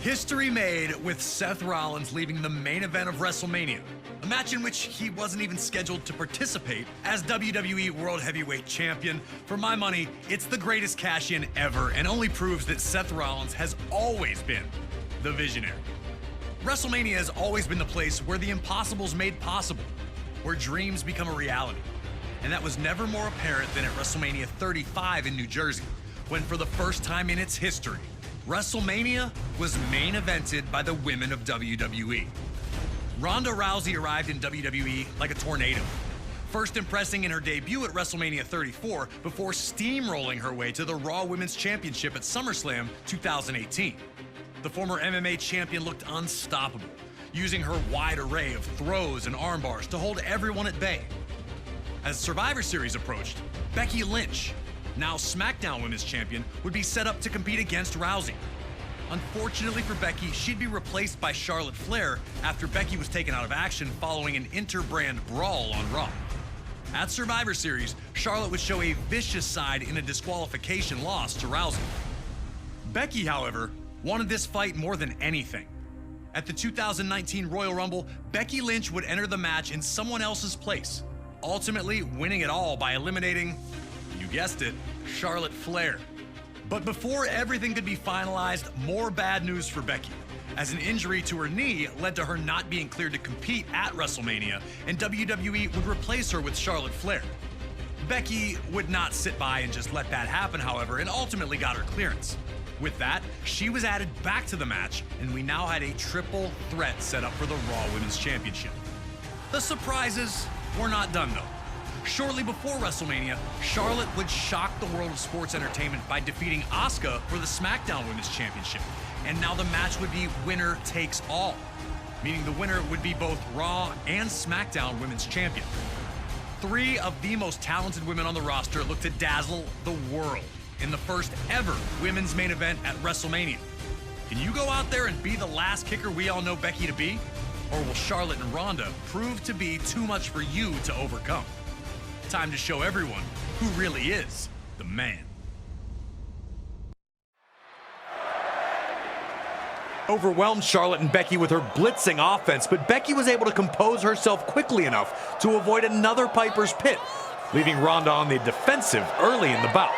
History made with Seth Rollins leaving the main event of WrestleMania, a match in which he wasn't even scheduled to participate as WWE World Heavyweight Champion. For my money, it's the greatest cash-in ever and only proves that Seth Rollins has always been the visionary. WrestleMania has always been the place where the impossible's made possible, where dreams become a reality. And that was never more apparent than at WrestleMania 35 in New Jersey, when for the first time in its history, WrestleMania was main evented by the women of WWE. Ronda Rousey arrived in WWE like a tornado, first impressing in her debut at WrestleMania 34 before steamrolling her way to the Raw Women's Championship at SummerSlam 2018. The former MMA champion looked unstoppable, using her wide array of throws and arm bars to hold everyone at bay. As Survivor Series approached, Becky Lynch, now SmackDown Women's Champion, would be set up to compete against Rousey. Unfortunately for Becky, she'd be replaced by Charlotte Flair after Becky was taken out of action following an inter-brand brawl on Raw. At Survivor Series, Charlotte would show a vicious side in a disqualification loss to Rousey. Becky, however, wanted this fight more than anything. At the 2019 Royal Rumble, Becky Lynch would enter the match in someone else's place, ultimately winning it all by eliminating, you guessed it, Charlotte Flair. But before everything could be finalized, more bad news for Becky, as an injury to her knee led to her not being cleared to compete at WrestleMania, and WWE would replace her with Charlotte Flair. Becky would not sit by and just let that happen, however, and ultimately got her clearance. With that, she was added back to the match, and we now had a triple threat set up for the Raw Women's Championship. The surprises were not done, though. Shortly before WrestleMania, Charlotte would shock the world of sports entertainment by defeating Asuka for the SmackDown Women's Championship. And now the match would be winner takes all, meaning the winner would be both Raw and SmackDown Women's Champion. Three of the most talented women on the roster look to dazzle the world in the first ever women's main event at WrestleMania. Can you go out there and be the last kicker we all know Becky to be? Or will Charlotte and Ronda prove to be too much for you to overcome? Time to show everyone who really is the man. Overwhelmed Charlotte and Becky with her blitzing offense, but Becky was able to compose herself quickly enough to avoid another Piper's Pit, leaving Ronda on the defensive early in the bout.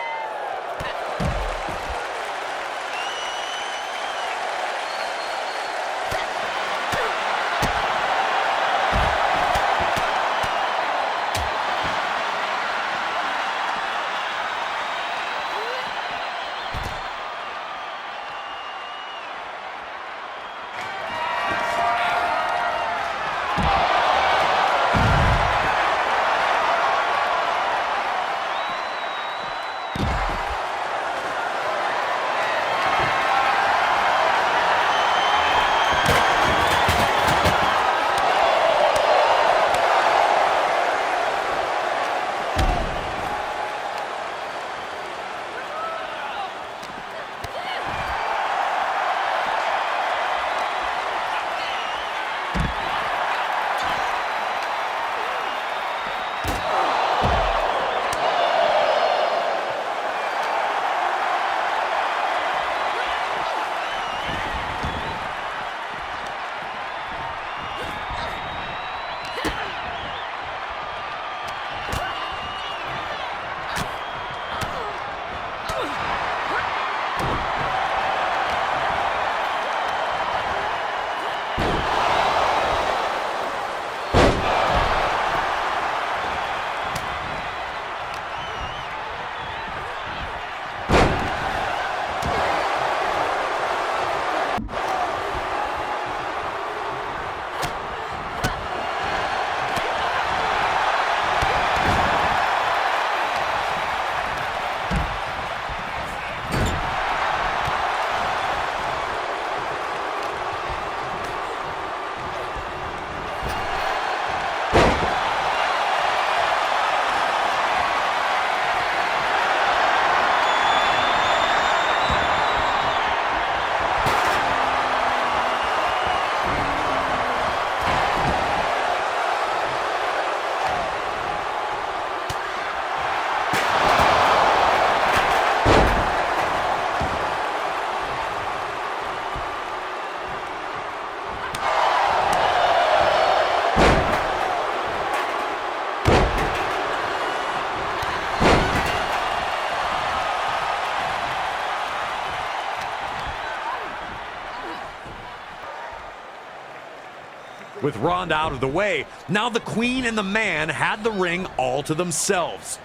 With Ronda out of the way, now the Queen and the Man had the ring all to themselves.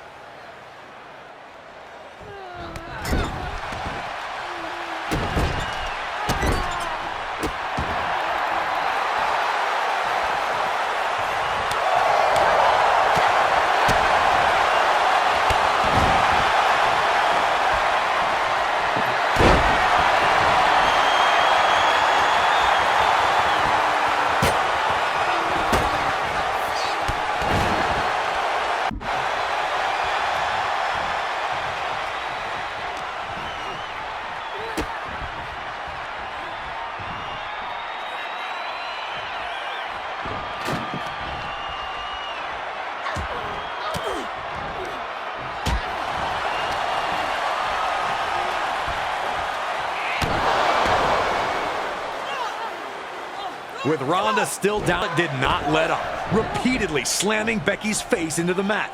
With Ronda still down, it did not let up, repeatedly slamming Becky's face into the mat.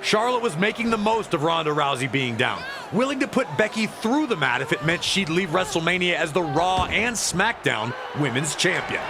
Charlotte was making the most of Ronda Rousey being down, willing to put Becky through the mat if it meant she'd leave WrestleMania as the Raw and SmackDown Women's Champion.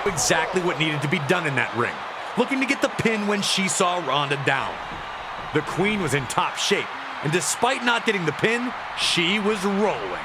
Exactly what needed to be done in that ring, looking to get the pin when she saw Ronda down. The Queen was in top shape, and despite not getting the pin, she was rolling.